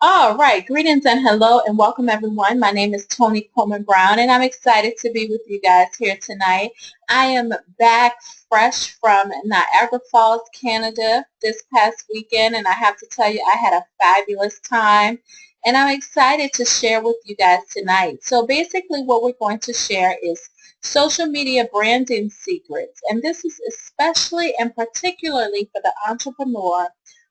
All right, greetings and hello and welcome everyone. My name is Tony Coleman Brown and I'm excited to be with you guys here tonight. I am back fresh from Niagara Falls, Canada this past weekend, and I have to tell you I had a fabulous time and I'm excited to share with you guys tonight. So basically what we're going to share is social media branding secrets, and this is especially and particularly for the entrepreneur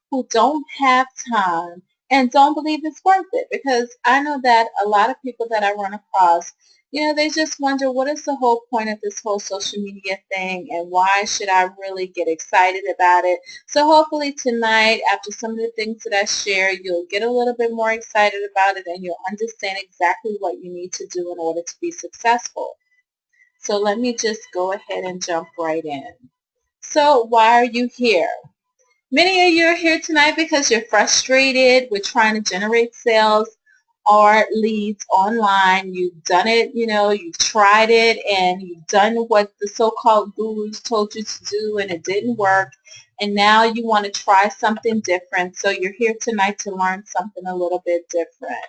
who don't have time and don't believe it's worth it, because I know that a lot of people that I run across, they just wonder what is the whole point of this whole social media thing and why should I really get excited about it. So hopefully tonight, after some of the things that I share, you'll get a little bit more excited about it and you'll understand exactly what you need to do in order to be successful. So let me just go ahead and jump right in. So why are you here? Many of you are here tonight because you're frustrated with trying to generate sales or leads online. You've done it, you've tried it and you've done what the so-called gurus told you to do and it didn't work. And now you want to try something different. So you're here tonight to learn something a little bit different.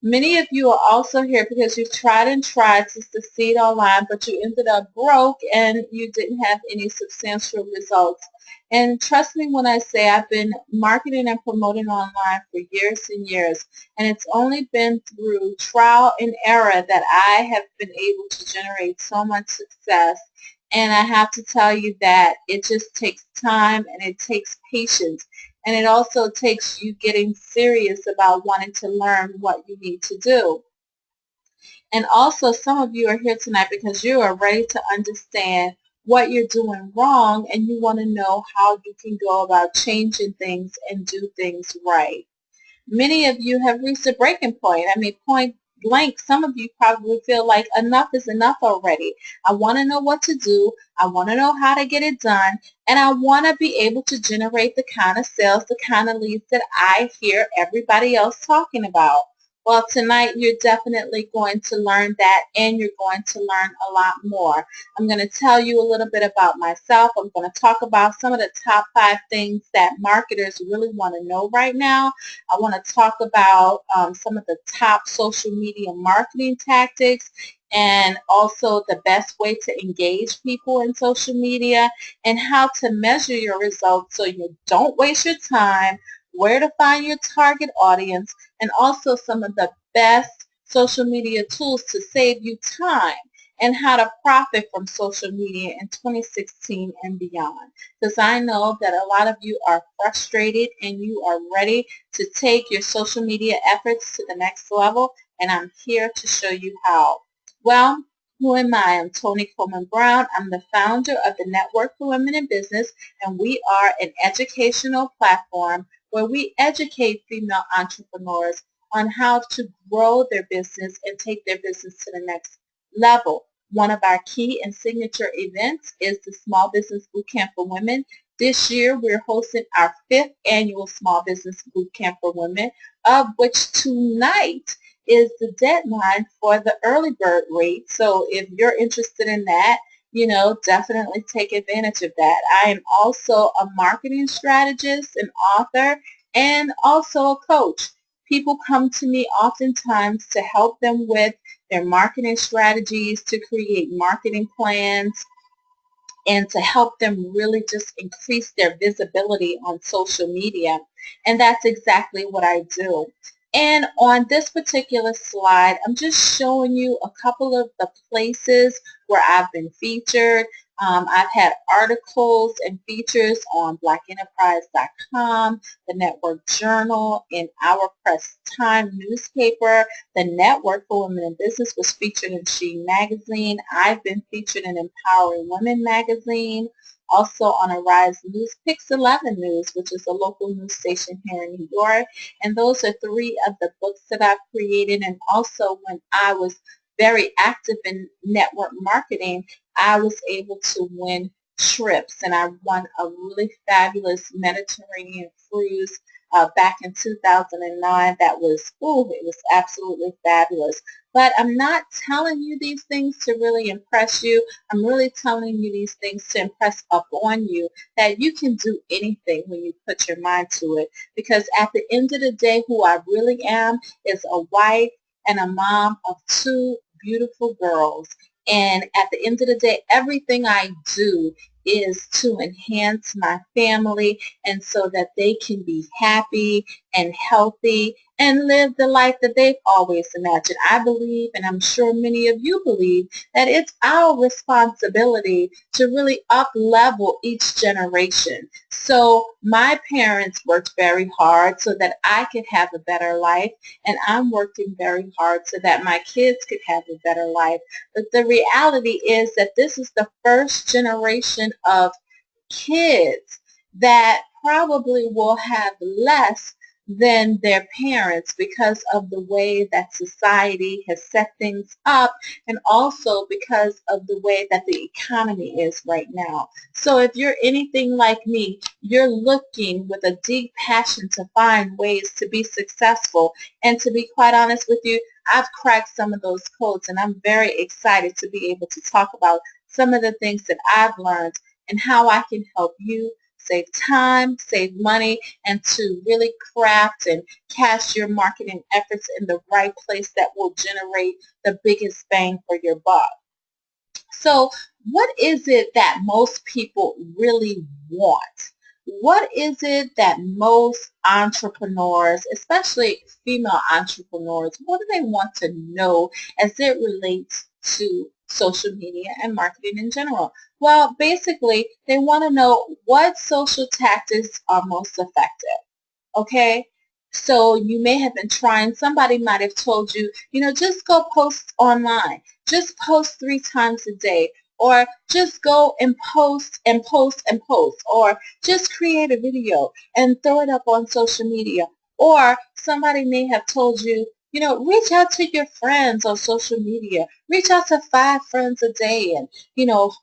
Many of you are also here because you've tried and tried to succeed online, but you ended up broke and you didn't have any substantial results. And trust me when I say I've been marketing and promoting online for years and years, and it's only been through trial and error that I have been able to generate so much success. And I have to tell you that it just takes time and it takes patience. And it also takes you getting serious about wanting to learn what you need to do. And also some of you are here tonight because you are ready to understand what you're doing wrong and you want to know how you can go about changing things and do things right. Many of you have reached a breaking point. I mean, point blank, some of you probably feel like enough is enough already. I want to know what to do. I want to know how to get it done. And I want to be able to generate the kind of sales, the kind of leads that I hear everybody else talking about. Well, tonight you're definitely going to learn that, and you're going to learn a lot more. I'm going to tell you a little bit about myself. I'm going to talk about some of the top 5 things that marketers really want to know right now. I want to talk about some of the top social media marketing tactics and also the best way to engage people in social media and how to measure your results so you don't waste your time, where to find your target audience, and also some of the best social media tools to save you time and how to profit from social media in 2016 and beyond. Because I know that a lot of you are frustrated and you are ready to take your social media efforts to the next level, and I'm here to show you how. Well, who am I? I'm Tony Coleman Brown. I'm the founder of the Network for Women in Business, and we are an educational platform where we educate female entrepreneurs on how to grow their business and take their business to the next level. One of our key and signature events is the Small Business Bootcamp for Women. This year we're hosting our 5th annual Small Business Bootcamp for Women, of which tonight is the deadline for the early bird rate. So if you're interested in that, definitely take advantage of that. I am also a marketing strategist, an author, and also a coach. People come to me oftentimes to help them with their marketing strategies, to create marketing plans, and to help them really just increase their visibility on social media. And that's exactly what I do. And on this particular slide, I'm just showing you a couple of the places where I've been featured. I've had articles and features on blackenterprise.com, the Network Journal, in Our Press Time newspaper. The Network for Women in Business was featured in She Magazine. I've been featured in Empowering Women magazine, also on Arise News, Pix 11 News, which is a local news station here in New York. And those are 3 of the books that I've created. And also when I was very active in network marketing, I was able to win trips, and I won a really fabulous Mediterranean cruise back in 2009. That was, ooh, it was absolutely fabulous. But I'm not telling you these things to really impress you. I'm really telling you these things to impress upon you that you can do anything when you put your mind to it. Because at the end of the day, who I really am is a wife and a mom of two beautiful girls. And at the end of the day, everything I do is to enhance my family and so that they can be happy and healthy and live the life that they've always imagined. I believe, and I'm sure many of you believe, that it's our responsibility to really up-level each generation. So my parents worked very hard so that I could have a better life, and I'm working very hard so that my kids could have a better life. But the reality is that this is the first generation of kids that probably will have less than their parents because of the way that society has set things up, and also because of the way that the economy is right now. So if you're anything like me, you're looking with a deep passion to find ways to be successful. And to be quite honest with you, I've cracked some of those codes, and I'm very excited to be able to talk about some of the things that I've learned and how I can help you save time, save money, and to really craft and cast your marketing efforts in the right place that will generate the biggest bang for your buck. So what is it that most people really want? What is it that most entrepreneurs, especially female entrepreneurs, what do they want to know as it relates to social media and marketing in general? Well, basically, they want to know what social tactics are most effective. Okay? So you may have been trying, somebody might have told you, just go post online. Just post 3 times a day. Or just go and post and post and post. Or just create a video and throw it up on social media. Or somebody may have told you, reach out to your friends on social media. Reach out to 5 friends a day and,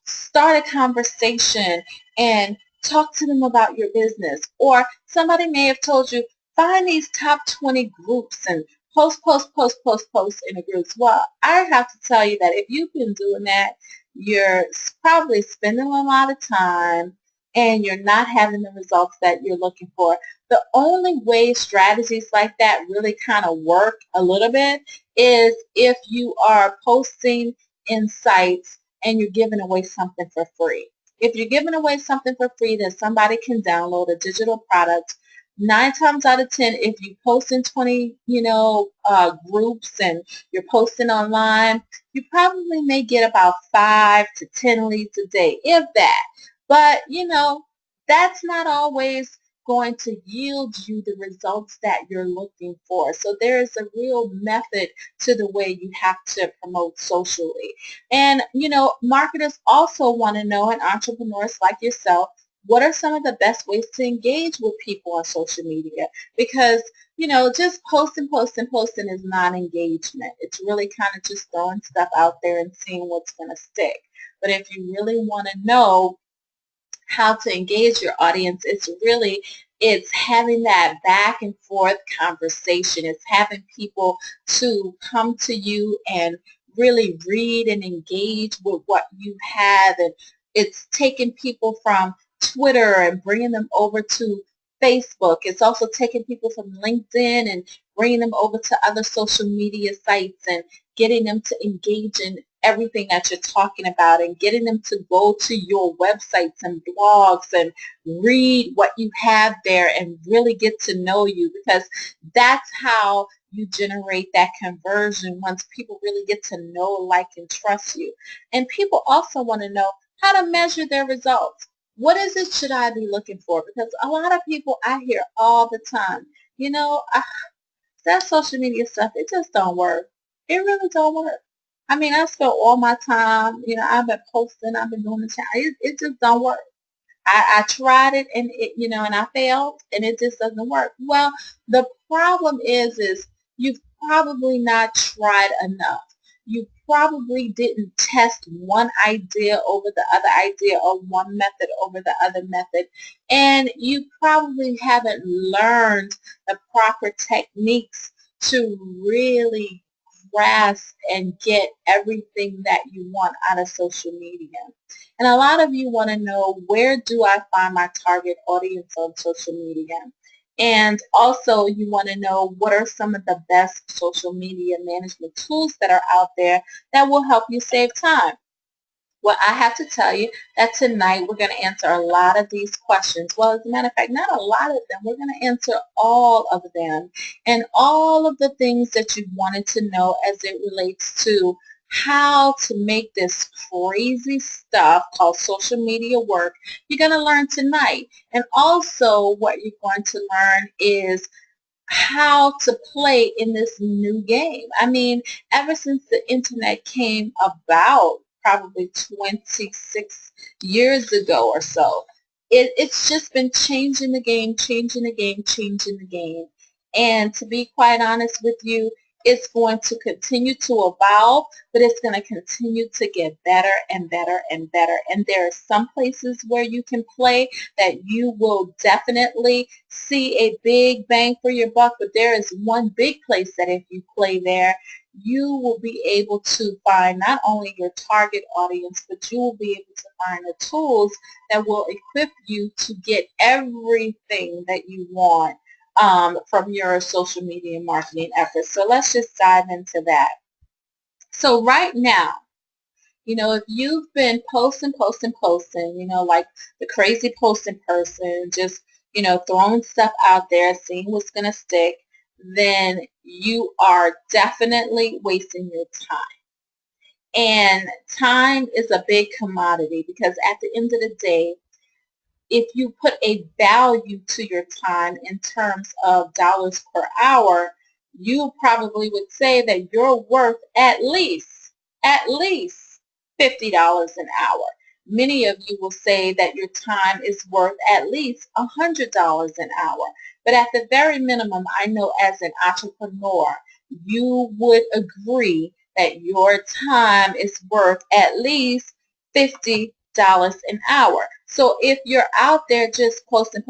start a conversation and talk to them about your business. Or somebody may have told you, find these top 20 groups and post, post, post, post, post in the groups. Well, I have to tell you that if you've been doing that, you're probably spending a lot of time and you're not having the results that you're looking for. The only way strategies like that really kind of work a little bit is if you are posting in sites and you're giving away something for free. If you're giving away something for free that somebody can download, a digital product, 9 times out of 10, if you post in 20, groups and you're posting online, you probably may get about 5 to 10 leads a day, if that. But, that's not always going to yield you the results that you're looking for. So there is a real method to the way you have to promote socially. And, marketers also want to know, and entrepreneurs like yourself, what are some of the best ways to engage with people on social media? Because, just posting is not engagement. It's really kind of just throwing stuff out there and seeing what's going to stick. But if you really want to know how to engage your audience, it's having that back and forth conversation. It's having people to come to you and really read and engage with what you have. And it's taking people from Twitter and bringing them over to Facebook. It's also taking people from LinkedIn and bringing them over to other social media sites and getting them to engage in everything that you're talking about and getting them to go to your websites and blogs and read what you have there and really get to know you, because that's how you generate that conversion once people really get to know, like, and trust you. And people also want to know how to measure their results. What is it should I be looking for? Because a lot of people I hear all the time, that social media stuff, it just don't work. It really don't work. I mean, I spent all my time, I've been posting, I've been doing the chat. It just don't work. I tried it and and I failed and it just doesn't work. Well, the problem is you've probably not tried enough. you probably didn't test one idea over the other idea or one method over the other method. And you probably haven't learned the proper techniques to really grasp and get everything that you want out of social media. And a lot of you want to know, where do I find my target audience on social media? And also you want to know, what are some of the best social media management tools that are out there that will help you save time? Well, I have to tell you that tonight we're going to answer a lot of these questions. Well, as a matter of fact, not a lot of them. We're going to answer all of them and all of the things that you wanted to know as it relates to how to make this crazy stuff called social media work. You're going to learn tonight. And also what you're going to learn is how to play in this new game. I mean, ever since the internet came about, probably 26 years ago or so, it's just been changing the game, changing the game, changing the game. And to be quite honest with you, it's going to continue to evolve, but it's going to continue to get better and better and better. And there are some places where you can play that you will definitely see a big bang for your buck, but there is one big place that if you play there, you will be able to find not only your target audience, but you will be able to find the tools that will equip you to get everything that you want from your social media marketing efforts. So let's just dive into that. So right now, if you've been posting, like the crazy posting person, just, throwing stuff out there, seeing what's going to stick, then you are definitely wasting your time. And time is a big commodity, because at the end of the day, if you put a value to your time in terms of dollars per hour, you probably would say that you're worth at least $50 an hour. Many of you will say that your time is worth at least $100 an hour. But at the very minimum, I know as an entrepreneur, you would agree that your time is worth at least $50 an hour. So if you're out there just posting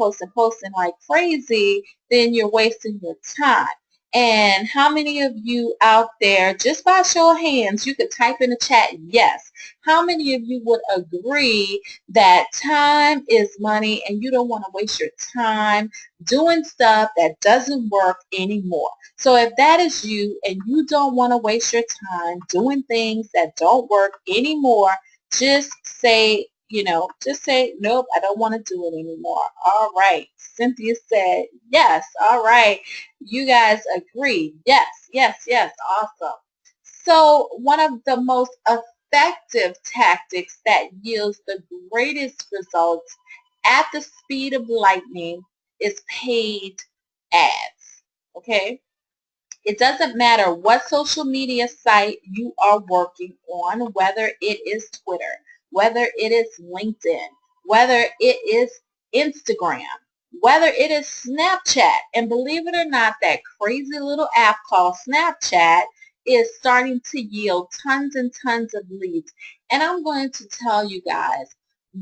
like crazy, then you're wasting your time. And how many of you out there, just by show of hands, you could type in the chat yes, how many of you would agree that time is money and you don't want to waste your time doing stuff that doesn't work anymore? So if that is you and you don't want to waste your time doing things that don't work anymore, just say, nope, I don't want to do it anymore. All right. Cynthia said yes. All right. You guys agree. Yes, yes, yes. Awesome. So one of the most effective tactics that yields the greatest results at the speed of lightning is paid ads. Okay? It doesn't matter what social media site you are working on, whether it is Twitter, whether it is LinkedIn, whether it is Instagram, whether it is Snapchat. And believe it or not, that crazy little app called Snapchat is starting to yield tons and tons of leads. And I'm going to tell you guys,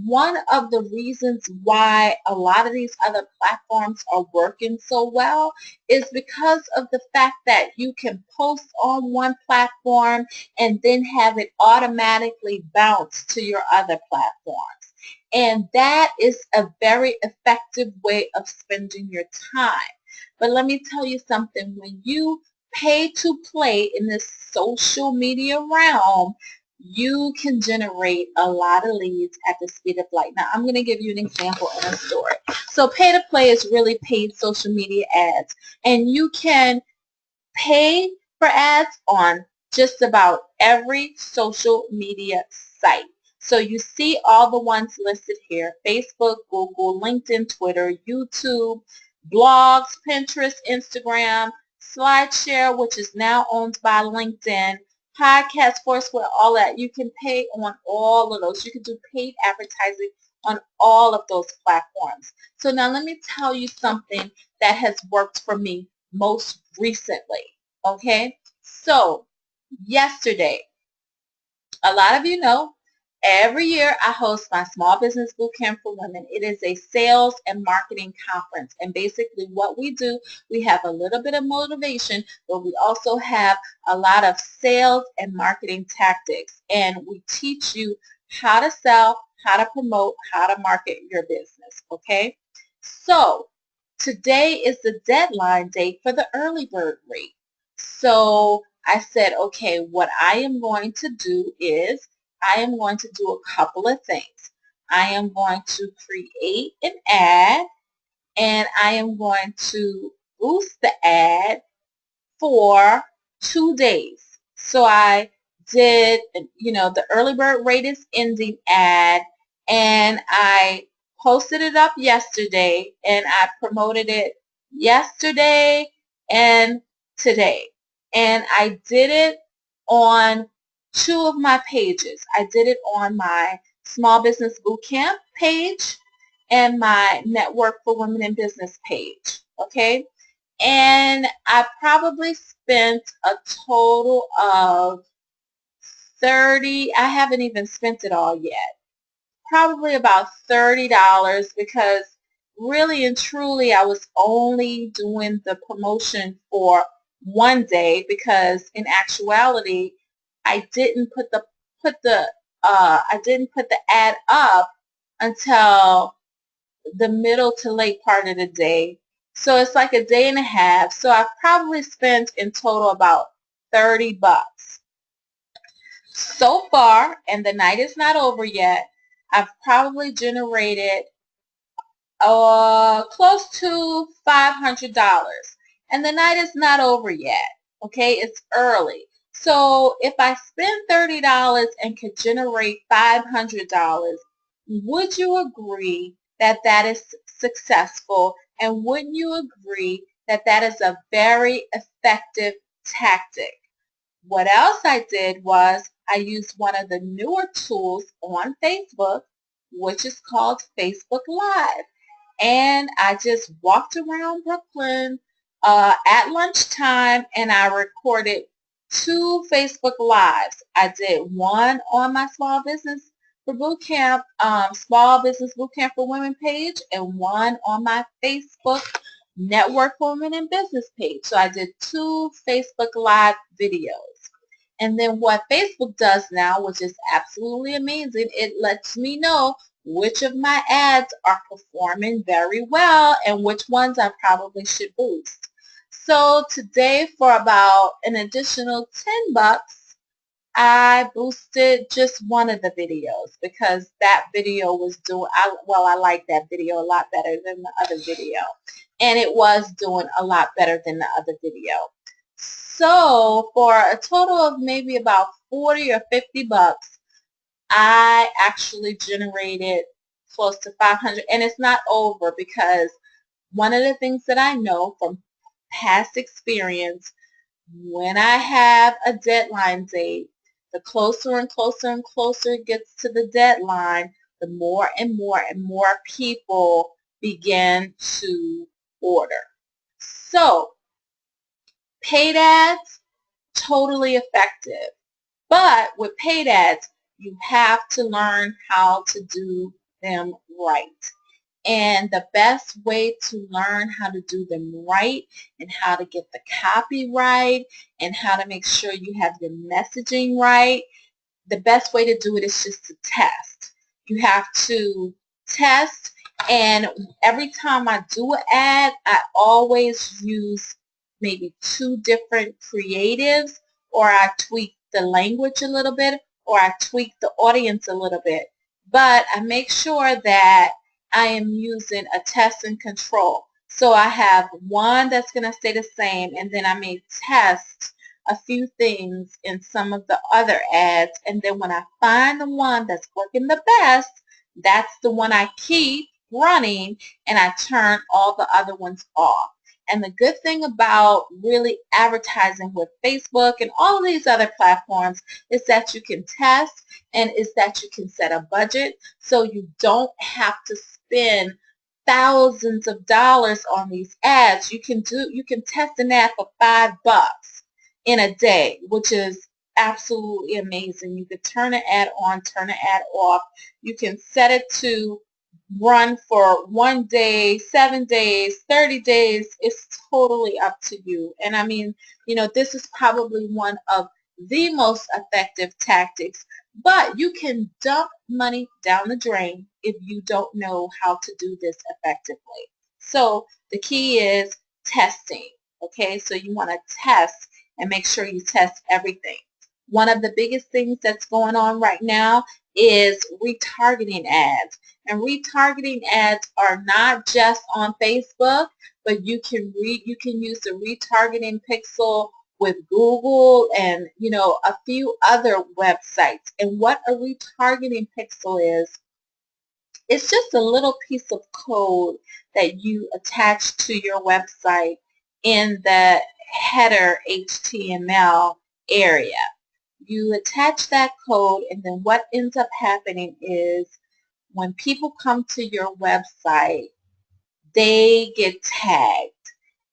one of the reasons why a lot of these other platforms are working so well is because of the fact that you can post on one platform and then have it automatically bounce to your other platforms. And that is a very effective way of spending your time. But let me tell you something, when you pay to play in this social media realm, you can generate a lot of leads at the speed of light. Now, I'm going to give you an example and a story. So pay to play is really paid social media ads. And you can pay for ads on just about every social media site. So you see all the ones listed here: Facebook, Google, LinkedIn, Twitter, YouTube, blogs, Pinterest, Instagram, SlideShare, which is now owned by LinkedIn, podcast, Foursquare, all that. You can pay on all of those. You can do paid advertising on all of those platforms. So now let me tell you something that has worked for me most recently. Okay, so yesterday a lot of you know, every year I host my Small Business Bootcamp for Women. It is a sales and marketing conference. And basically what we do, we have a little bit of motivation, but we also have a lot of sales and marketing tactics. And we teach you how to sell, how to promote, how to market your business. Okay? So today is the deadline date for the early bird rate. So I said, okay, what I am going to do is I am going to do a couple of things. I am going to create an ad, and I am going to boost the ad for 2 days. So I did, the early bird rate is ending ad, and I posted it up yesterday, and I promoted it yesterday and today. And I did it on 2 of my pages. I did it on my Small Business Bootcamp page and my Network for Women in Business page. Okay? And I probably spent a total of 30, I haven't even spent it all yet, probably about $30, because really and truly I was only doing the promotion for 1 day, because in actuality I didn't put the ad up until the middle to late part of the day. So it's like a day and a half. So I've probably spent in total about 30 bucks. So far, and the night is not over yet, I've probably generated close to $500. And the night is not over yet. Okay, it's early. So if I spend $30 and could generate $500, would you agree that that is successful? And wouldn't you agree that that is a very effective tactic? What else I did was I used one of the newer tools on Facebook, which is called Facebook Live. And I just walked around Brooklyn at lunchtime, and I recorded 2 Facebook Lives. I did one on my Small Business Bootcamp for Women page, and one on my Facebook Network for Women in Business page. So I did 2 Facebook Live videos. And then what Facebook does now, which is absolutely amazing, it lets me know which of my ads are performing very well and which ones I probably should boost. So today, for about an additional 10 bucks, I boosted just one of the videos, because that video was doing, I like that video a lot better than the other video. And it was doing a lot better than the other video. So for a total of maybe about 40 or 50 bucks, I actually generated close to 500, and it's not over, because one of the things that I know from past experience, when I have a deadline date, the closer and closer and closer it gets to the deadline, the more and more and more people begin to order. So paid ads, totally effective. But with paid ads, you have to learn how to do them right. And the best way to learn how to do them right, and how to get the copy right, and how to make sure you have your messaging right, the best way to do it is just to test. You have to test, and every time I do an ad, I always use maybe 2 different creatives, or I tweak the language a little bit, or I tweak the audience a little bit. But I make sure that I am using a test and control. So I have one that's going to stay the same, and then I may test a few things in some of the other ads, and then when I find the one that's working the best, that's the one I keep running, and I turn all the other ones off. And the good thing about really advertising with Facebook and all these other platforms is that you can test, and is that you can set a budget, so you don't have to spend thousands of dollars on these ads. You can test an ad for $5 in a day, which is absolutely amazing. You can turn an ad on, turn an ad off. You can set it to run for 1 day, 7 days, 30 days. It's totally up to you. And I mean, this is probably one of the most effective tactics, but you can dump money down the drain if you don't know how to do this effectively. So the key is testing. Okay, so you want to test and make sure you test everything. One of the biggest things that's going on right now is retargeting ads. And retargeting ads are not just on Facebook, but you can use the retargeting pixel with Google and a few other websites. And what a retargeting pixel is, it's just a little piece of code that you attach to your website in the header HTML area. You attach that code, and then what ends up happening is when people come to your website, they get tagged.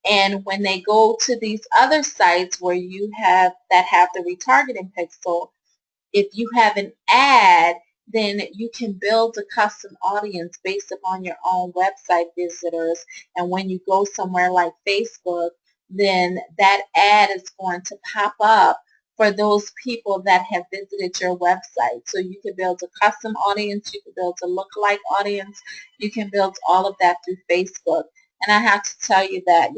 And when they go to these other sites where you have the retargeting pixel, if you have an ad, then you can build a custom audience based upon your own website visitors. And when you go somewhere like Facebook, then that ad is going to pop up for those people that have visited your website. So you can build a custom audience, you can build a lookalike audience, you can build all of that through Facebook. And I have to tell you that,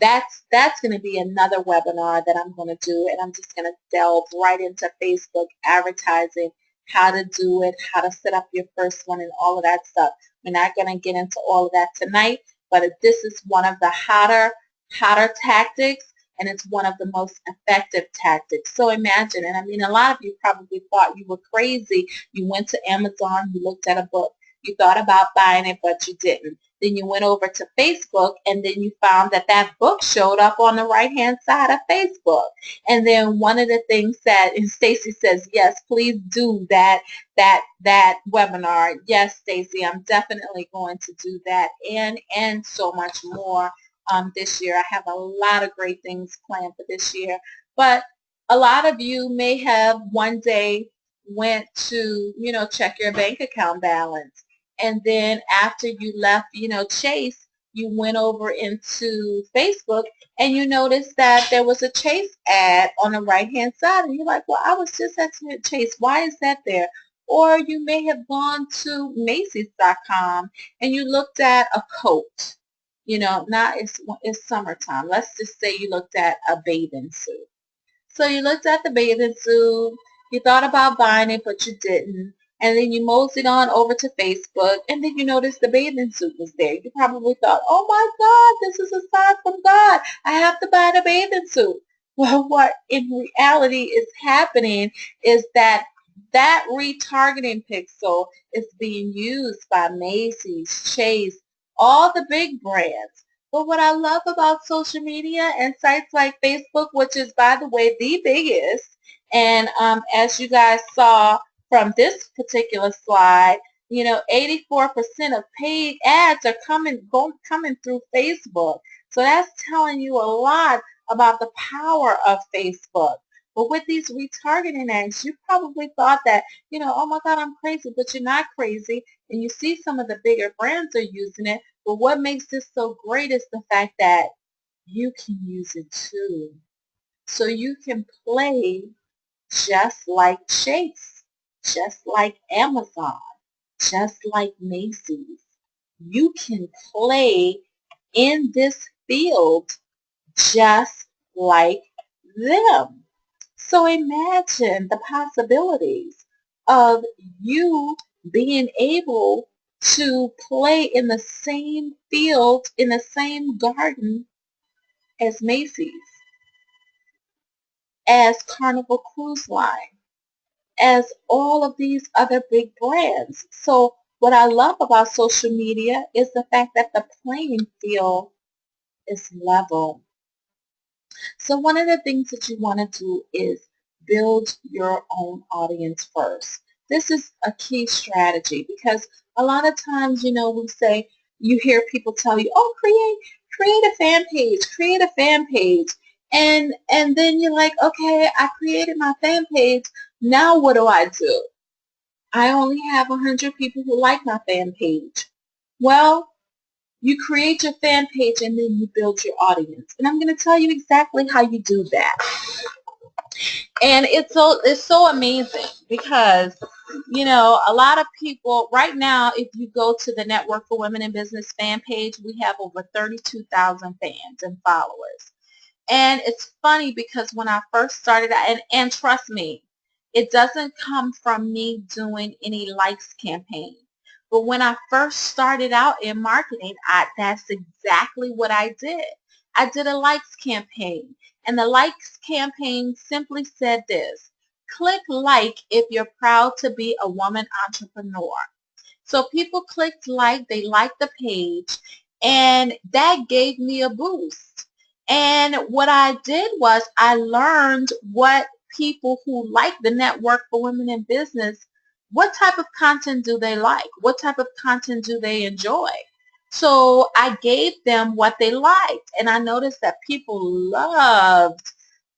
that's going to be another webinar that I'm going to do, and I'm just going to delve right into Facebook advertising, how to do it, how to set up your first one, and all of that stuff. We're not going to get into all of that tonight, but this is one of the hotter tactics, and it's one of the most effective tactics. So imagine, and I mean, a lot of you probably thought you were crazy. You went to Amazon, you looked at a book, you thought about buying it, but you didn't. Then you went over to Facebook, and then you found that book showed up on the right-hand side of Facebook. And then one of the things that, and Stacy says, yes, please do that webinar. Yes, Stacy, I'm definitely going to do that, and so much more this year. I have a lot of great things planned for this year. But a lot of you may have one day went to, check your bank account balance. And then after you left, Chase, you went over into Facebook and you noticed that there was a Chase ad on the right-hand side. And you're like, well, I was just at Chase. Why is that there? Or you may have gone to Macy's.com and you looked at a coat. Now it's summertime. Let's just say you looked at a bathing suit. So you looked at the bathing suit, you thought about buying it, but you didn't. And then you moseyed on over to Facebook, and then you noticed the bathing suit was there. You probably thought, oh my God, this is a sign from God. I have to buy the bathing suit. Well, what in reality is happening is that retargeting pixel is being used by Macy's, Chase, all the big brands. But what I love about social media and sites like Facebook, which is, by the way, the biggest, and as you guys saw from this particular slide, 84% of paid ads are coming through Facebook. So that's telling you a lot about the power of Facebook. But with these retargeting ads, you probably thought that, oh my God, I'm crazy, but you're not crazy. And you see some of the bigger brands are using it. But what makes this so great is the fact that you can use it too. So you can play just like Chase, just like Amazon, just like Macy's. You can play in this field just like them. So imagine the possibilities of you being able to play in the same field, in the same garden as Macy's, as Carnival Cruise Line, as all of these other big brands. So what I love about social media is the fact that the playing field is level. So one of the things that you want to do is build your own audience first. This is a key strategy because a lot of times, we say, you hear people tell you, oh, create a fan page, create a fan page. And then you're like, okay, I created my fan page. Now what do I do? I only have 100 people who like my fan page. Well, you create your fan page and then you build your audience. And I'm going to tell you exactly how you do that. And it's so amazing because, you know, a lot of people right now, if you go to the Network for Women in Business fan page, we have over 32,000 fans and followers. And it's funny because when I first started, and trust me, it doesn't come from me doing any likes campaign. But when I first started out in marketing, that's exactly what I did. I did a likes campaign. And the likes campaign simply said this: click like if you're proud to be a woman entrepreneur. So people clicked like, they liked the page, and that gave me a boost. And what I did was I learned what people who like the Network for Women in Business, what type of content do they like? What type of content do they enjoy? So I gave them what they liked, and I noticed that people loved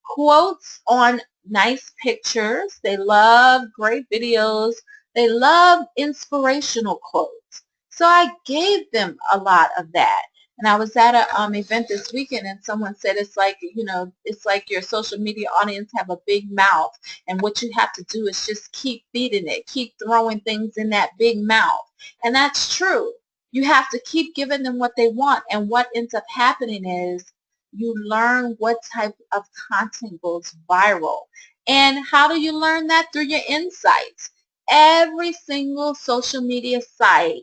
quotes on nice pictures. They love great videos. They love inspirational quotes. So I gave them a lot of that. And I was at a event this weekend, and someone said it's like, you know, it's like your social media audience have a big mouth, and what you have to do is just keep feeding it, keep throwing things in that big mouth. And that's true. You have to keep giving them what they want, and what ends up happening is you learn what type of content goes viral. And how do you learn that? Through your insights. Every single social media site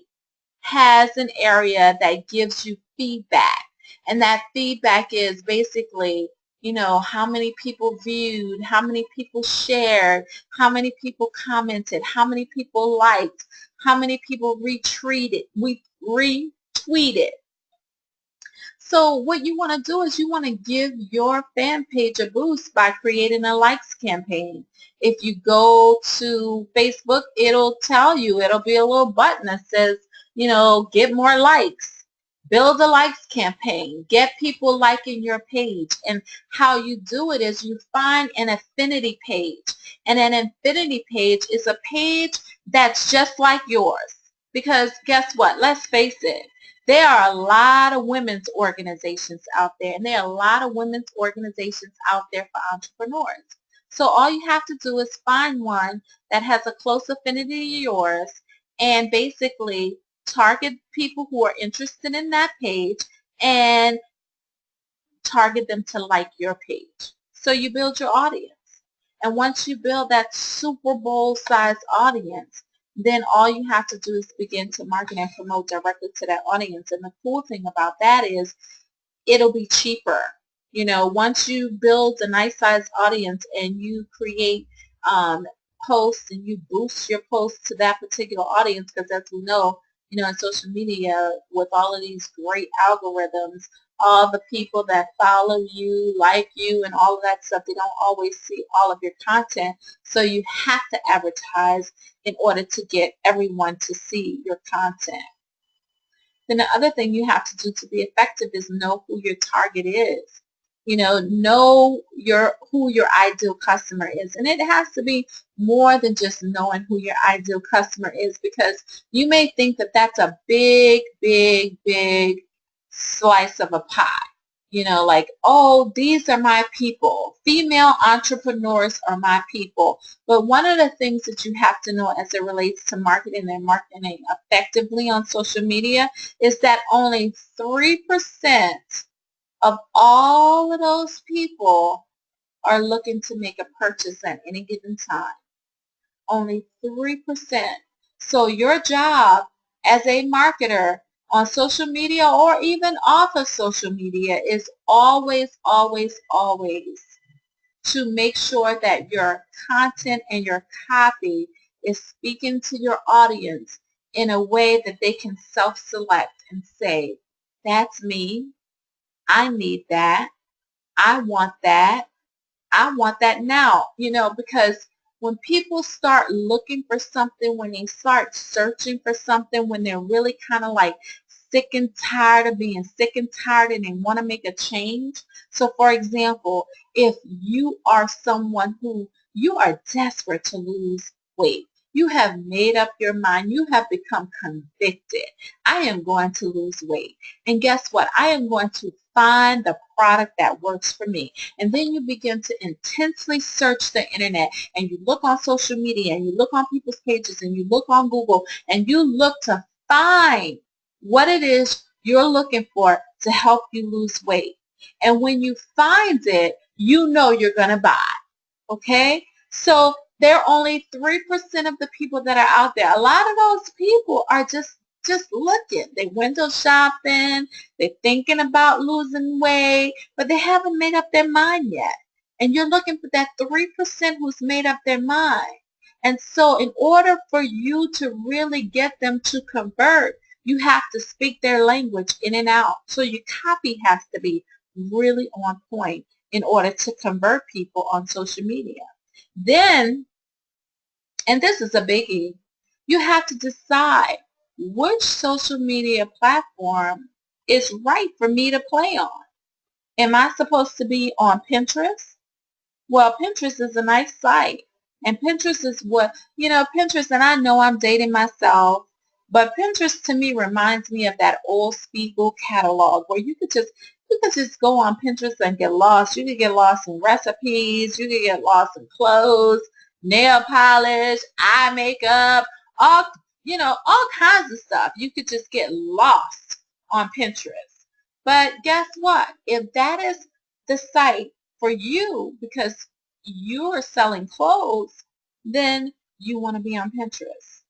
has an area that gives you feedback. And that feedback is basically, you know, how many people viewed, how many people shared, how many people commented, how many people liked, how many people retweeted. So what you want to do is you want to give your fan page a boost by creating a likes campaign. If you go to Facebook, it'll tell you, it'll be a little button that says, you know, get more likes. Build a likes campaign. Get people liking your page. And how you do it is you find an affinity page. And an affinity page is a page that's just like yours. Because guess what? Let's face it. There are a lot of women's organizations out there, and there are a lot of women's organizations out there for entrepreneurs. So all you have to do is find one that has a close affinity to yours and basically target people who are interested in that page and target them to like your page. So you build your audience. And once you build that Super Bowl size audience, then all you have to do is begin to market and promote directly to that audience. And the cool thing about that is it'll be cheaper. You know, once you build a nice size audience and you create posts and you boost your posts to that particular audience, because as we know, you know, in social media with all of these great algorithms, all the people that follow you, like you, and all of that stuff, they don't always see all of your content. So you have to advertise in order to get everyone to see your content. Then the other thing you have to do to be effective is know who your target is. You know who your ideal customer is. And it has to be more than just knowing who your ideal customer is, because you may think that that's a big, big, big slice of a pie. You know, like, oh, these are my people. Female entrepreneurs are my people. But one of the things that you have to know as it relates to marketing and marketing effectively on social media is that only 3% of all of those people are looking to make a purchase at any given time. Only 3%. So your job as a marketer on social media or even off of social media is always, always, always to make sure that your content and your copy is speaking to your audience in a way that they can self-select and say, that's me, I need that, I want that, I want that now, you know, because when people start looking for something, when they start searching for something, when they're really kind of like sick and tired of being sick and tired and they want to make a change. So for example, if you are someone who you are desperate to lose weight, you have made up your mind, you have become convicted. I am going to lose weight. And guess what? I am going to find the product that works for me. And then you begin to intensely search the internet and you look on social media and you look on people's pages and you look on Google and you look to find what it is you're looking for to help you lose weight. And when you find it, you know you're going to buy. Okay? So there are only 3% of the people that are out there. A lot of those people are just looking. They window shopping. They're thinking about losing weight, but they haven't made up their mind yet. And you're looking for that 3% who's made up their mind. And so in order for you to really get them to convert, you have to speak their language in and out. So your copy has to be really on point in order to convert people on social media. Then, and this is a biggie, you have to decide which social media platform is right for me to play on. Am I supposed to be on Pinterest? Well, Pinterest is a nice site. And Pinterest is what, Pinterest, and I know I'm dating myself, but Pinterest to me reminds me of that old Spiegel catalog where you could just go on Pinterest and get lost. You could get lost in recipes. You could get lost in clothes, nail polish, eye makeup, all kinds of stuff. You could just get lost on Pinterest. But guess what? If that is the site for you because you're selling clothes, then you want to be on Pinterest.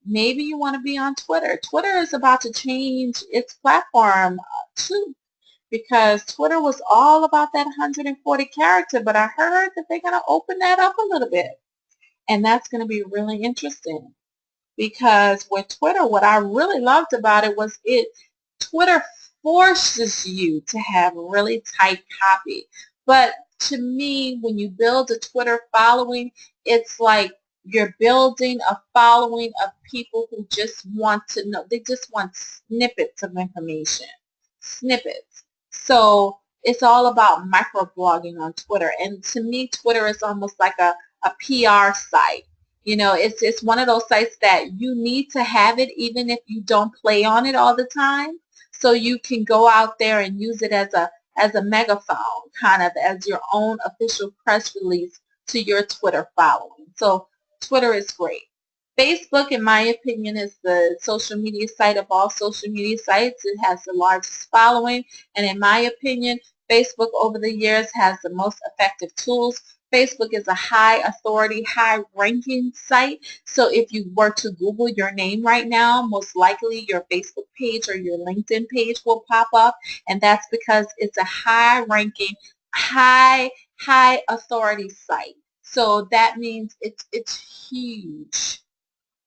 Maybe you want to be on Twitter. Twitter is about to change its platform too because Twitter was all about that 140 character, but I heard that they're going to open that up a little bit. And that's going to be really interesting because with Twitter, what I really loved about it was Twitter forces you to have really tight copy. But to me, when you build a Twitter following, it's like you're building a following of people who just want to know. They just want snippets of information. Snippets. So it's all about microblogging on Twitter. And to me, Twitter is almost like a PR site. It's one of those sites that you need to have it even if you don't play on it all the time. So you can go out there and use it as a megaphone, kind of as your own official press release to your Twitter following. So Twitter is great. Facebook, in my opinion, is the social media site of all social media sites. It has the largest following, and in my opinion, Facebook over the years has the most effective tools. Facebook is a high authority, high ranking site. So if you were to Google your name right now, most likely your Facebook page or your LinkedIn page will pop up. And that's because it's a high ranking, high authority site. So that means it's huge.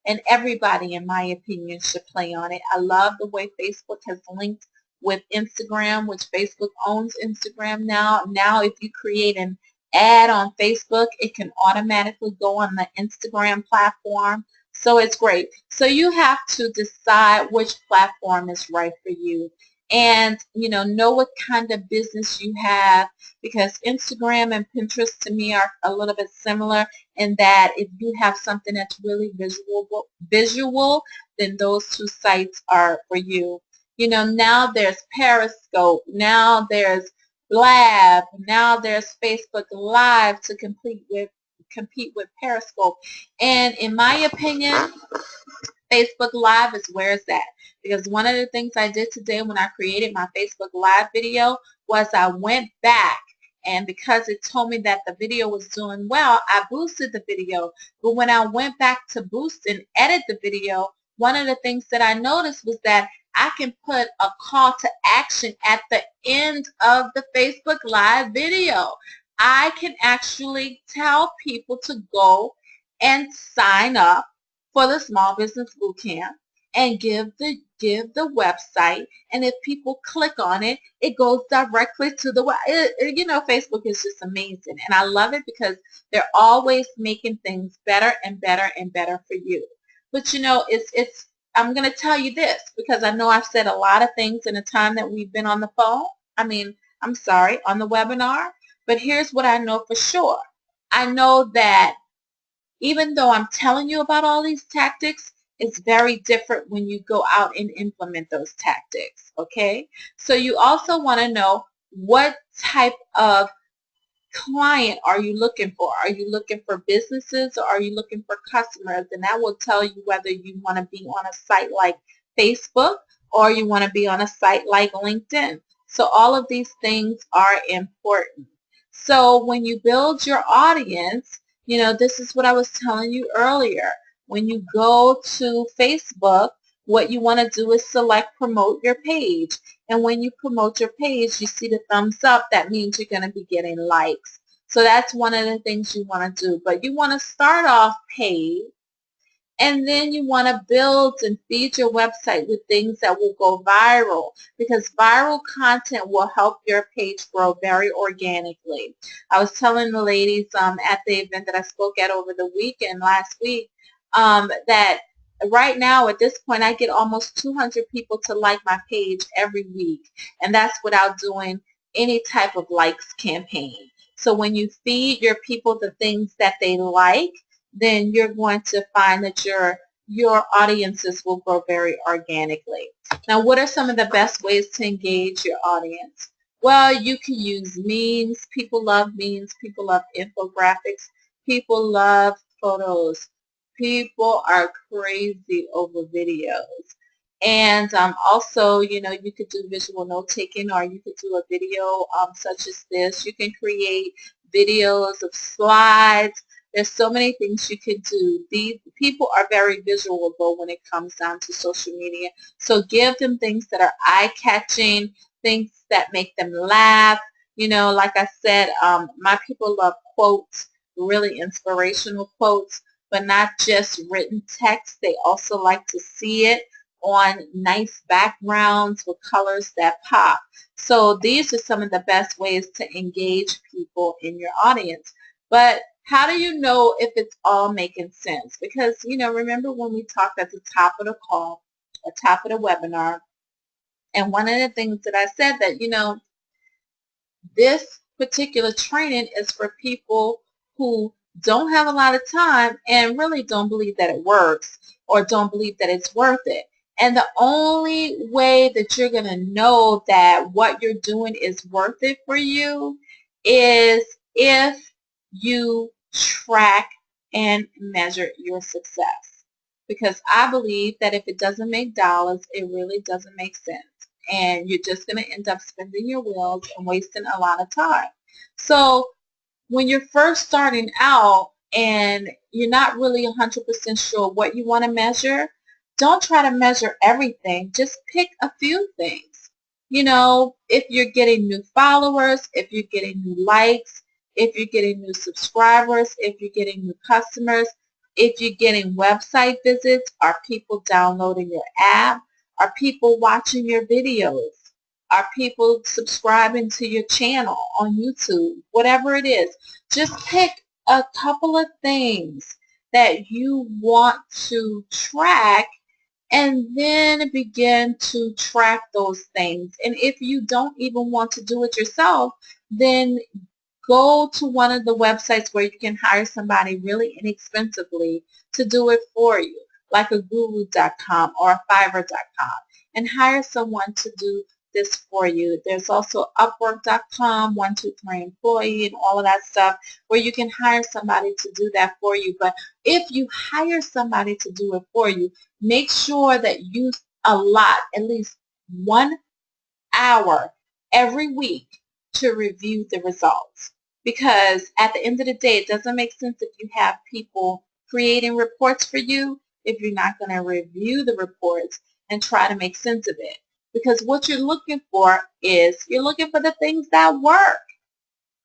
And everybody, in my opinion, should play on it. I love the way Facebook has linked with Instagram, which Facebook owns Instagram now. Now, if you create an ad on Facebook, it can automatically go on the Instagram platform. So it's great. So you have to decide which platform is right for you. And, know what kind of business you have because Instagram and Pinterest to me are a little bit similar in that if you have something that's really visual, then those two sites are for you. Now there's Periscope, now there's Blab, now there's Facebook Live to compete with Periscope. And in my opinion, Facebook Live is where it's at. Because one of the things I did today when I created my Facebook Live video was I went back and because it told me that the video was doing well, I boosted the video. But when I went back to boost and edit the video, one of the things that I noticed was that I can put a call to action at the end of the Facebook Live video. I can actually tell people to go and sign up for the Small Business Bootcamp and give the website, and if people click on it, it goes directly to the web. Facebook is just amazing, and I love it because they're always making things better and better and better for you. But it's I'm going to tell you this because I know I've said a lot of things in the time that we've been on the phone. I'm sorry, on the webinar. But here's what I know for sure. I know that even though I'm telling you about all these tactics, it's very different when you go out and implement those tactics, okay? So you also want to know what type of client are you looking for? Are you looking for businesses or are you looking for customers? And that will tell you whether you want to be on a site like Facebook or you want to be on a site like LinkedIn. So all of these things are important. So when you build your audience, you know, this is what I was telling you earlier. When you go to Facebook, what you want to do is select promote your page. And when you promote your page, you see the thumbs up. That means you're going to be getting likes. So that's one of the things you want to do. But you want to start off paid, and then you want to build and feed your website with things that will go viral, because viral content will help your page grow very organically. I was telling the ladies at the event that I spoke at over the weekend last week that right now at this point I get almost 200 people to like my page every week, and that's without doing any type of likes campaign. So when you feed your people the things that they like, then you're going to find that your audiences will grow very organically. Now, what are some of the best ways to engage your audience? Well, you can use memes. People love memes. People love infographics. People love photos. People are crazy over videos. And also, you know, you could do visual note taking, or you could do a video such as this. You can create videos of slides. There's so many things you can do. These people are very visual when it comes down to social media. So give them things that are eye-catching, things that make them laugh. You know, like I said, my people love quotes, really inspirational quotes, but not just written text. They also like to see it on nice backgrounds with colors that pop. So these are some of the best ways to engage people in your audience. But how do you know if it's all making sense? Because, you know, remember when we talked at the top of the call, or top of the webinar, and one of the things that I said that, you know, this particular training is for people who don't have a lot of time and really don't believe that it works or don't believe that it's worth it. And the only way that you're going to know that what you're doing is worth it for you is if you track and measure your success. Because I believe that if it doesn't make dollars, it really doesn't make sense. And you're just going to end up spinning your wheels and wasting a lot of time. So when you're first starting out and you're not really 100% sure what you want to measure, don't try to measure everything. Just pick a few things. You know, if you're getting new followers, if you're getting new likes, if you're getting new subscribers, if you're getting new customers, if you're getting website visits, are people downloading your app? Are people watching your videos? Are people subscribing to your channel on YouTube? Whatever it is, just pick a couple of things that you want to track and then begin to track those things. And if you don't even want to do it yourself, then go to one of the websites where you can hire somebody really inexpensively to do it for you, like a guru.com or a fiverr.com, and hire someone to do this for you. There's also upwork.com, 123 employee, and all of that stuff where you can hire somebody to do that for you. But if you hire somebody to do it for you, make sure that you allot at least 1 hour every week to review the results. Because at the end of the day, it doesn't make sense if you have people creating reports for you if you're not going to review the reports and try to make sense of it. Because what you're looking for is you're looking for the things that work.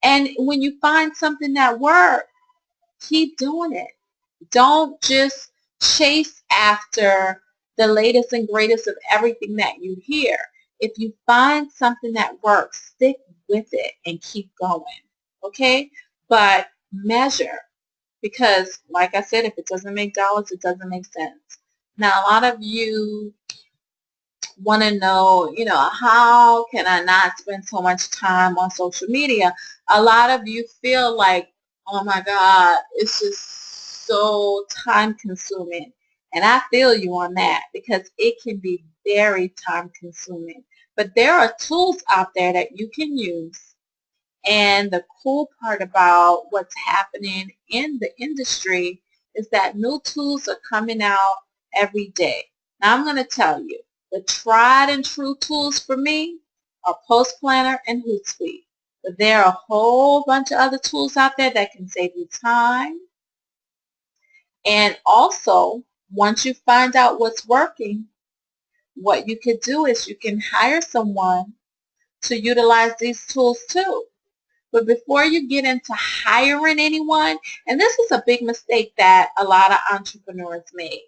And when you find something that works, keep doing it. Don't just chase after the latest and greatest of everything that you hear. If you find something that works, stick with it and keep going, okay? But measure, because like I said, if it doesn't make dollars, it doesn't make sense. Now, a lot of you want to know, how can I not spend so much time on social media? A lot of you feel like, oh my God, it's just so time consuming. And I feel you on that because it can be very time consuming. But there are tools out there that you can use. And the cool part about what's happening in the industry is that new tools are coming out every day. Now I'm going to tell you, the tried and true tools for me are Post Planner and Hootsuite. But there are a whole bunch of other tools out there that can save you time. And also, once you find out what's working, what you could do is you can hire someone to utilize these tools too. But before you get into hiring anyone, and this is a big mistake that a lot of entrepreneurs make.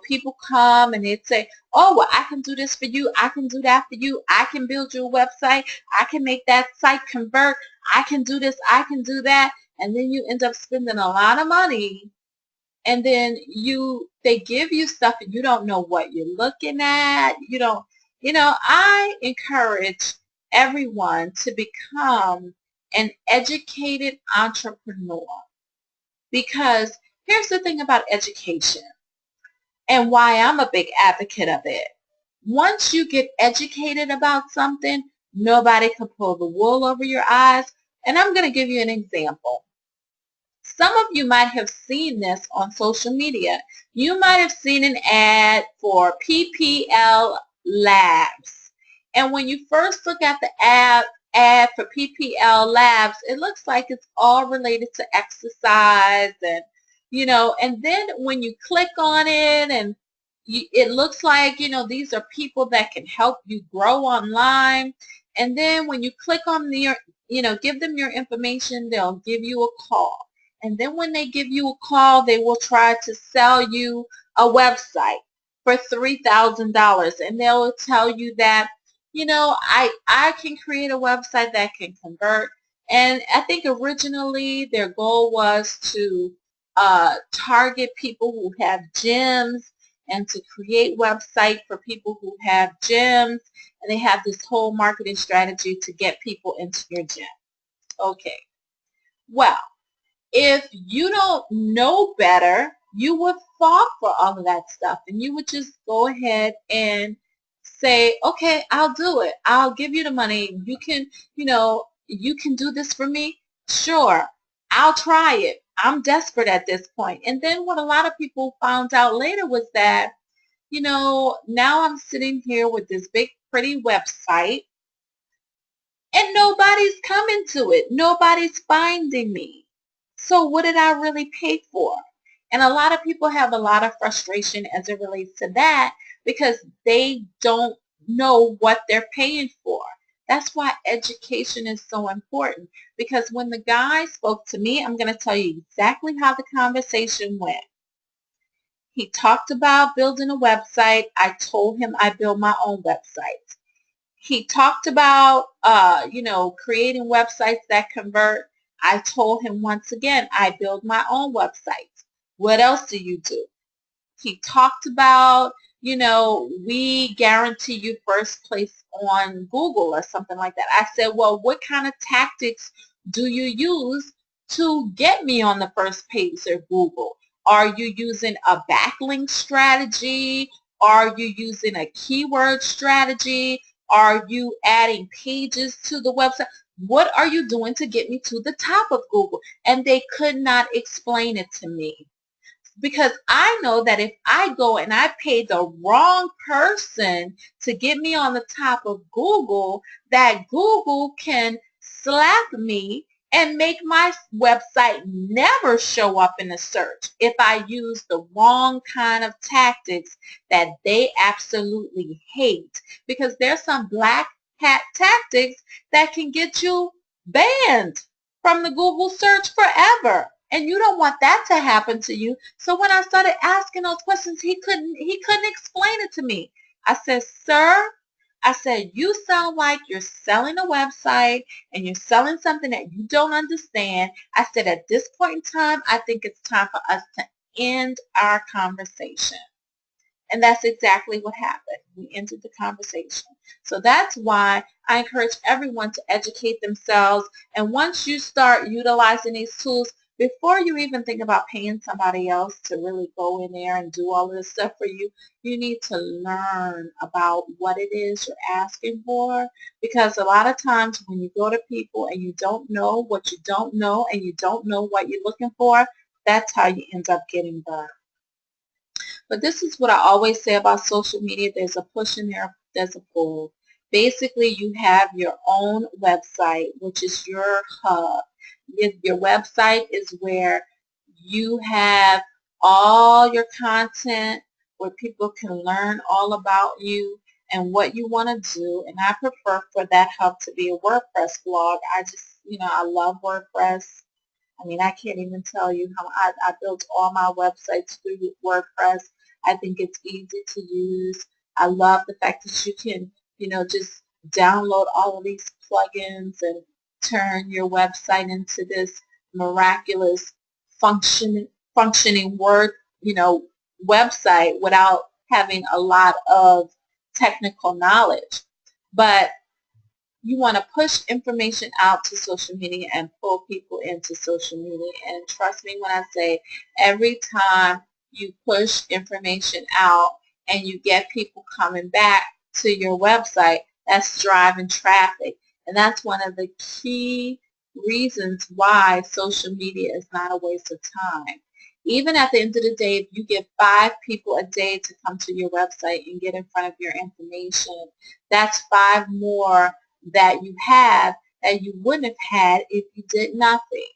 People come and they say, oh, well, I can do this for you. I can do that for you. I can build you a website. I can make that site convert. I can do this. I can do that. And then you end up spending a lot of money. And then they give you stuff and you don't know what you're looking at. I encourage everyone to become an educated entrepreneur, because here's the thing about education and why I'm a big advocate of it. Once you get educated about something, nobody can pull the wool over your eyes. And I'm going to give you an example. Some of you might have seen this on social media. You might have seen an ad for PPL Labs. And when you first look at the ad for PPL Labs, it looks like it's all related to exercise and then when you click on it and it looks like, these are people that can help you grow online. And then when you click on give them your information, they'll give you a call. And then when they give you a call, they will try to sell you a website for $3,000. And they'll tell you that, I can create a website that can convert. And I think originally their goal was to target people who have gyms and to create website for people who have gyms. And they have this whole marketing strategy to get people into your gym. Okay. Well, if you don't know better, you would fall for all of that stuff and you would just go ahead and say, okay, I'll do it. I'll give you the money. You can do this for me. Sure, I'll try it. I'm desperate at this point. And then what a lot of people found out later was that, now I'm sitting here with this big, pretty website and nobody's coming to it. Nobody's finding me. So what did I really pay for? And a lot of people have a lot of frustration as it relates to that because they don't know what they're paying for. That's why education is so important, because when the guy spoke to me, I'm going to tell you exactly how the conversation went. He talked about building a website. I told him I build my own website. He talked about, creating websites that convert. I told him once again, I build my own websites. What else do you do? He talked about, we guarantee you first place on Google or something like that. I said, well, what kind of tactics do you use to get me on the first page of Google? Are you using a backlink strategy? Are you using a keyword strategy? Are you adding pages to the website? What are you doing to get me to the top of Google? And they could not explain it to me. Because I know that if I go and I pay the wrong person to get me on the top of Google, that Google can slap me and make my website never show up in the search if I use the wrong kind of tactics that they absolutely hate. Because there's some black hat tactics that can get you banned from the Google search forever. And you don't want that to happen to you. So when I started asking those questions, he couldn't explain it to me. I said, sir, I said, you sound like you're selling a website and you're selling something that you don't understand. I said, at this point in time, I think it's time for us to end our conversation. And that's exactly what happened. We ended the conversation. So that's why I encourage everyone to educate themselves. And once you start utilizing these tools, before you even think about paying somebody else to really go in there and do all of this stuff for you, you need to learn about what it is you're asking for. Because a lot of times when you go to people and you don't know what you don't know and you don't know what you're looking for, that's how you end up getting burned. But this is what I always say about social media. There's a push in there, there's a pull. Basically, you have your own website, which is your hub. Your website is where you have all your content, where people can learn all about you and what you want to do. And I prefer for that hub to be a WordPress blog. I love WordPress. I mean, I can't even tell you how I built all my websites through WordPress. I think it's easy to use. I love the fact that you can, just download all of these plugins and turn your website into this miraculous functioning Word, website without having a lot of technical knowledge. But you want to push information out to social media and pull people into social media. And trust me when I say, every time you push information out and you get people coming back to your website, that's driving traffic. And that's one of the key reasons why social media is not a waste of time. Even at the end of the day, if you get 5 people a day to come to your website and get in front of your information, that's 5 more that you have that you wouldn't have had if you did nothing.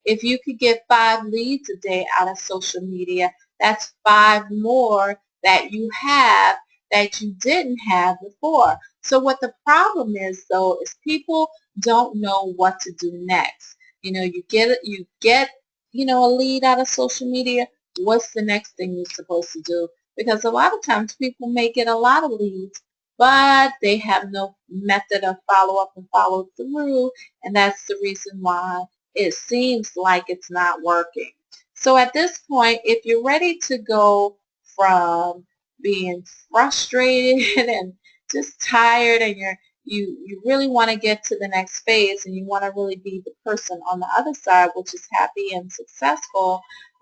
If you could get 5 leads a day out of social media, that's 5 more that you have that you didn't have before. So what the problem is, though, is people don't know what to do next. You get a lead out of social media. What's the next thing you're supposed to do? Because a lot of times people may get a lot of leads, but they have no method of follow-up and follow-through, and that's the reason why it seems like it's not working. So at this point, if you're ready to go from being frustrated and just tired, and you really want to get to the next phase, and you want to really be the person on the other side, which is happy and successful,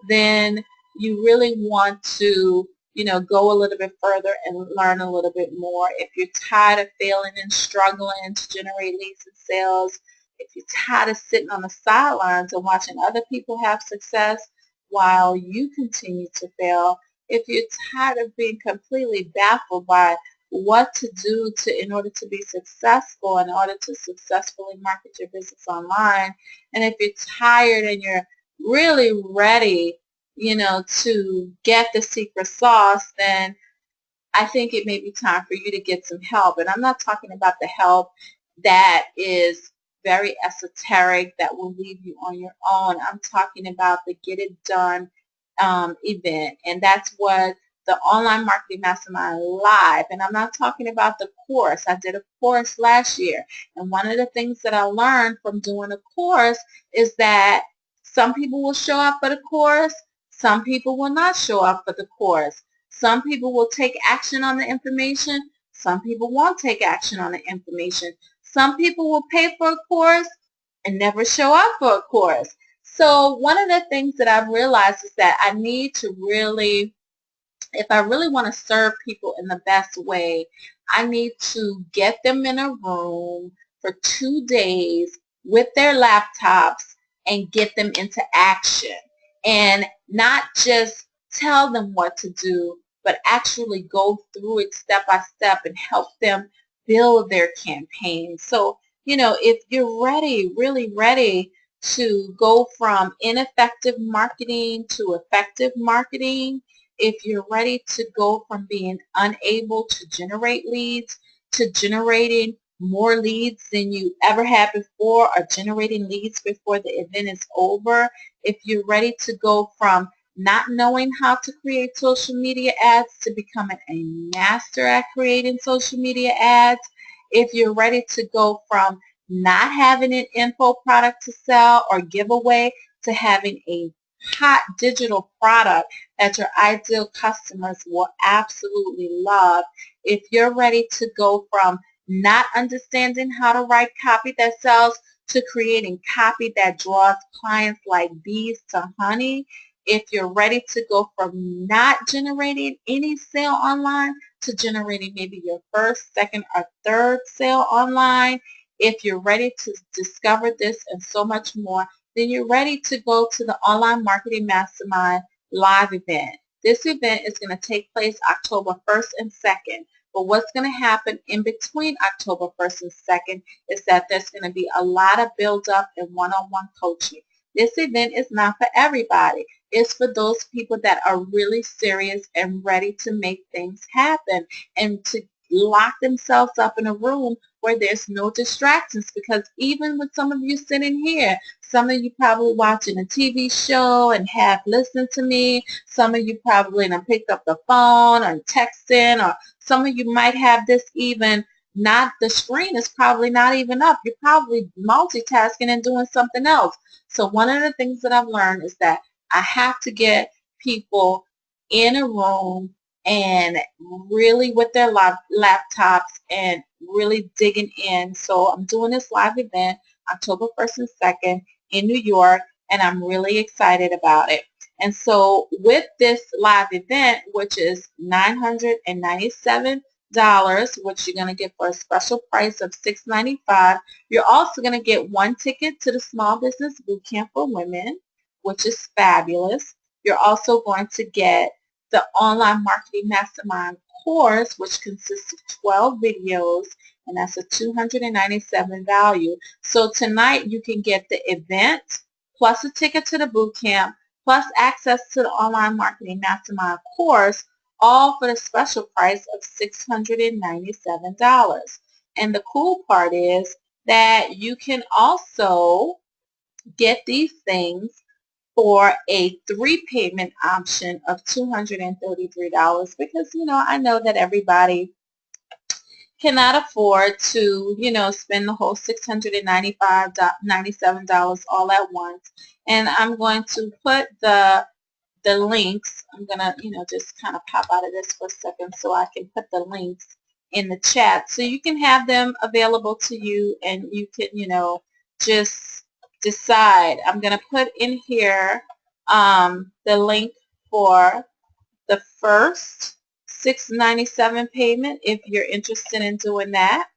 then you really want to go a little bit further and learn a little bit more. If you're tired of failing and struggling to generate leads and sales, if you're tired of sitting on the sidelines and watching other people have success while you continue to fail, if you're tired of being completely baffled by what to do in order to be successful, in order to successfully market your business online, and if you're tired and you're really ready to get the secret sauce, then I think it may be time for you to get some help. And I'm not talking about the help that is very esoteric, that will leave you on your own. I'm talking about the Get It Done event. And that's what the Online Marketing Mastermind Live. And I'm not talking about the course. I did a course last year. And one of the things that I learned from doing a course is that some people will show up for the course. Some people will not show up for the course. Some people will take action on the information. Some people won't take action on the information. Some people will pay for a course and never show up for a course. So one of the things that I've realized is that I need to really, if I really want to serve people in the best way, I need to get them in a room for 2 days with their laptops and get them into action, and not just tell them what to do, but actually go through it step by step and help them build their campaign. So, if you're ready, really ready to go from ineffective marketing to effective marketing, if you're ready to go from being unable to generate leads to generating more leads than you ever had before, or generating leads before the event is over, if you're ready to go from not knowing how to create social media ads to becoming a master at creating social media ads, if you're ready to go from not having an info product to sell or give away to having a hot digital product that your ideal customers will absolutely love. If you're ready to go from not understanding how to write copy that sells to creating copy that draws clients like bees to honey, if you're ready to go from not generating any sale online to generating maybe your first, second, or third sale online, if you're ready to discover this and so much more, then you're ready to go to the Online Marketing Mastermind live event. This event is going to take place October 1st and 2nd. But what's going to happen in between October 1st and 2nd is that there's going to be a lot of build-up and one-on-one coaching. This event is not for everybody. It's for those people that are really serious and ready to make things happen and to lock themselves up in a room where there's no distractions, because even with some of you sitting here, some of you probably watching a TV show and have listened to me. Some of you probably have picked up the phone or texting, or some of you might have this even not, the screen is probably not even up. You're probably multitasking and doing something else. So one of the things that I've learned is that I have to get people in a room and really with their laptops and really digging in. So I'm doing this live event October 1st and 2nd in New York, and I'm really excited about it. And so with this live event, which is $997, which you're going to get for a special price of $695, you're also going to get one ticket to the Small Business Bootcamp for Women, which is fabulous. You're also going to get the Online Marketing Mastermind course, which consists of 12 videos, and that's a $297 value. So tonight you can get the event plus a ticket to the boot camp plus access to the Online Marketing Mastermind course, all for the special price of $697. And the cool part is that you can also get these things for a 3 payment option of $233, because, you know, I know that everybody cannot afford to, you know, spend the whole $697 all at once. And I'm going to put the links. I'm going to, you know, just kind of pop out of this for a second so I can put the links in the chat so you can have them available to you and you can, you know, just decide. I'm going to put in here the link for the first $697 payment if you're interested in doing that.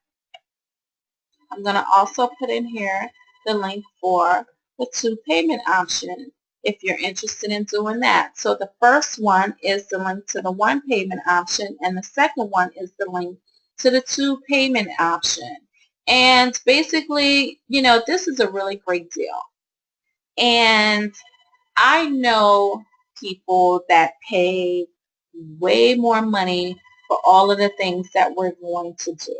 I'm going to also put in here the link for the 2 payment option if you're interested in doing that. So the first one is the link to the 1 payment option, and the second one is the link to the 2 payment option. And basically, you know, this is a really great deal. And I know people that pay way more money for all of the things that we're going to do.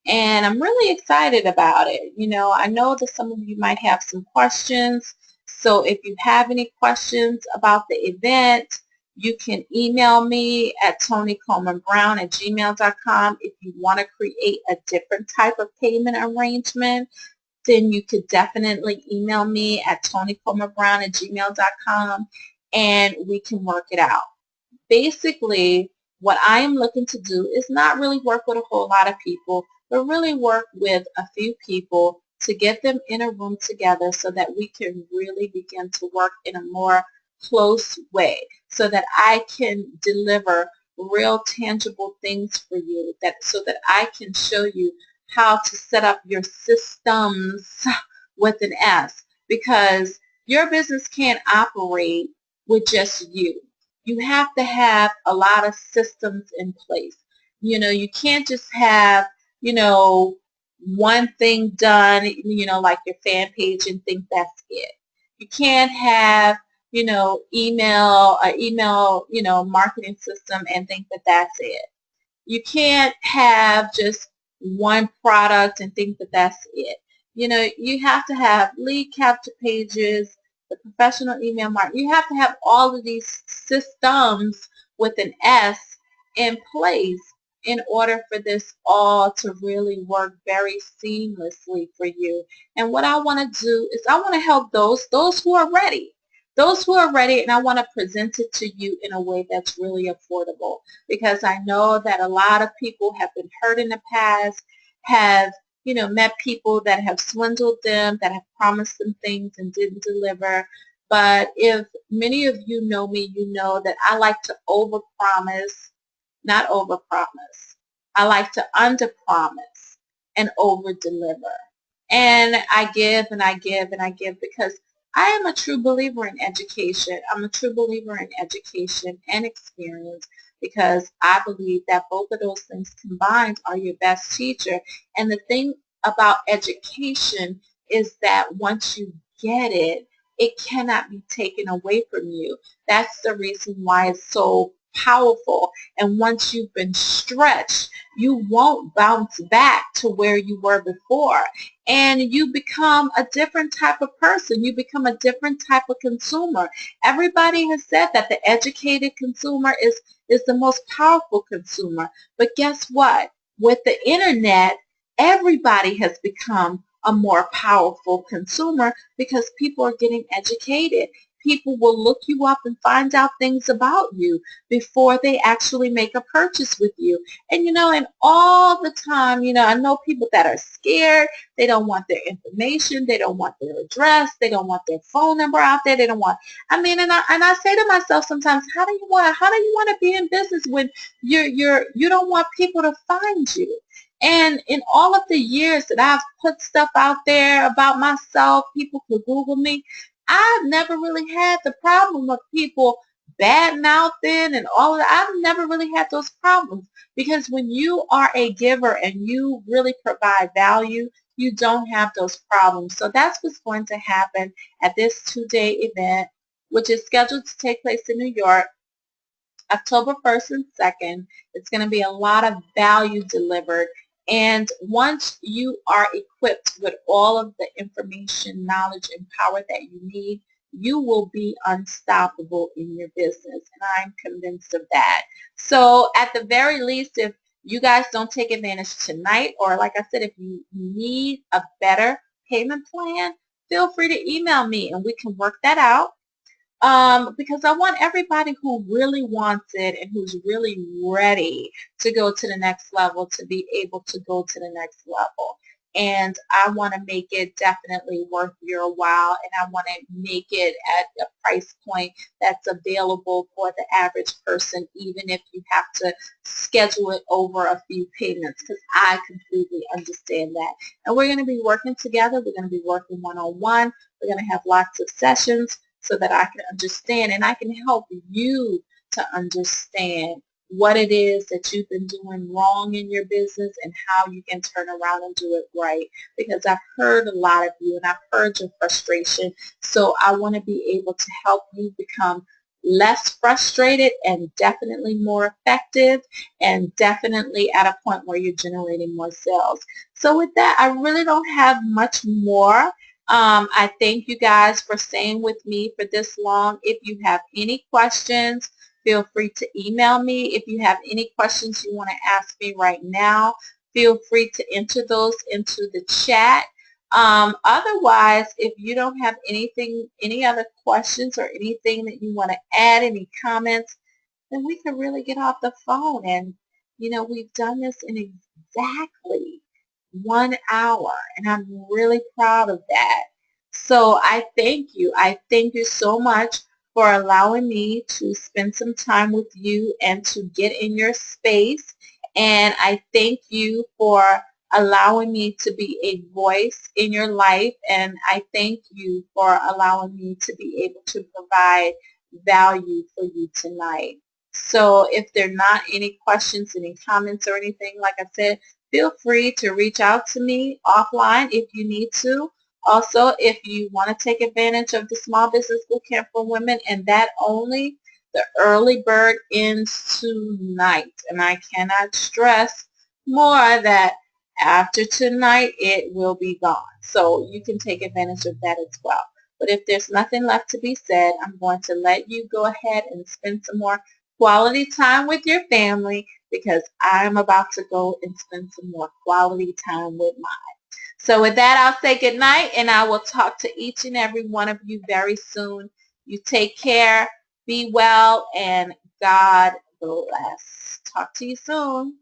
And I'm really excited about it. You know, I know that some of you might have some questions. So if you have any questions about the event, you can email me at tonycolemanbrown@gmail.com. If you want to create a different type of payment arrangement, then you could definitely email me at tonycolemanbrown@gmail.com and we can work it out. Basically, what I am looking to do is not really work with a whole lot of people, but really work with a few people to get them in a room together so that we can really begin to work in a more close way, so that I can deliver real tangible things for you, so that I can show you how to set up your systems with an S, because your business can't operate with just you. You have to have a lot of systems in place. You know, you can't just have, you know, one thing done, you know, like your fan page and think that's it. You can't have, you know, email, you know, marketing system and think that that's it. You can't have just one product and think that that's it. You know, you have to have lead capture pages, the professional email marketing. You have to have all of these systems with an S in place in order for this all to really work very seamlessly for you. And what I want to do is I want to help those who are ready. those who are ready, and I want to present it to you in a way that's really affordable, because I know that a lot of people have been hurt in the past, have met people that have swindled them, that have promised them things and didn't deliver. But if many of you know me, you know that I like to overpromise, not overpromise. I like to underpromise and overdeliver. And I give and I give and I give, because I am a true believer in education. I'm a true believer in education and experience, because I believe that both of those things combined are your best teacher. And the thing about education is that once you get it, it cannot be taken away from you. That's the reason why it's so powerful. And once you've been stretched, you won't bounce back to where you were before. And you become a different type of person. You become a different type of consumer. Everybody has said that the educated consumer is the most powerful consumer. But guess what? With the internet, everybody has become a more powerful consumer, because people are getting educated. People will look you up and find out things about you before they actually make a purchase with you. And and all the time, I know people that are scared. They don't want their information. They don't want their address. They don't want their phone number out there. They don't want, and I say to myself sometimes, how do you want to be in business when you don't want people to find you? And in all of the years that I've put stuff out there about myself, people could Google me. I've never really had the problem of people bad mouthing and all of that. I've never really had those problems, because when you are a giver and you really provide value, you don't have those problems. So that's what's going to happen at this 2-day event, which is scheduled to take place in New York, October 1st and 2nd. It's going to be a lot of value delivered. And once you are equipped with all of the information, knowledge, and power that you need, you will be unstoppable in your business. And I'm convinced of that. So at the very least, if you guys don't take advantage tonight, or like I said, if you need a better payment plan, feel free to email me and we can work that out. Because I want everybody who really wants it and who's really ready to go to the next level to be able to go to the next level. And I want to make it definitely worth your while, and I want to make it at a price point that's available for the average person, even if you have to schedule it over a few payments, because I completely understand that. And we're going to be working together. We're going to be working one-on-one. We're going to have lots of sessions, so that I can understand and I can help you to understand what it is that you've been doing wrong in your business and how you can turn around and do it right. Because I've heard a lot of you and I've heard your frustration. So I want to be able to help you become less frustrated and definitely more effective, and definitely at a point where you're generating more sales. So with that, I really don't have much more. I thank you guys for staying with me for this long. If you have any questions, feel free to email me. If you have any questions you want to ask me right now, feel free to enter those into the chat. Otherwise, if you don't have any other questions or anything that you want to add, any comments, then we can really get off the phone. And, we've done this in exactly 1 hour, and I'm really proud of that. So I thank you. I thank you so much for allowing me to spend some time with you and to get in your space. And I thank you for allowing me to be a voice in your life. And I thank you for allowing me to be able to provide value for you tonight. So if there are not any questions, any comments or anything, like I said, feel free to reach out to me offline if you need to. Also, if you want to take advantage of the Small Business Bootcamp for Women, and that only, the early bird ends tonight. And I cannot stress more that after tonight, it will be gone. So you can take advantage of that as well. But if there's nothing left to be said, I'm going to let you go ahead and spend some more quality time with your family, because I'm about to go and spend some more quality time with mine. So with that, I'll say good night, and I will talk to each and every one of you very soon. You take care, be well, and God bless. Talk to you soon.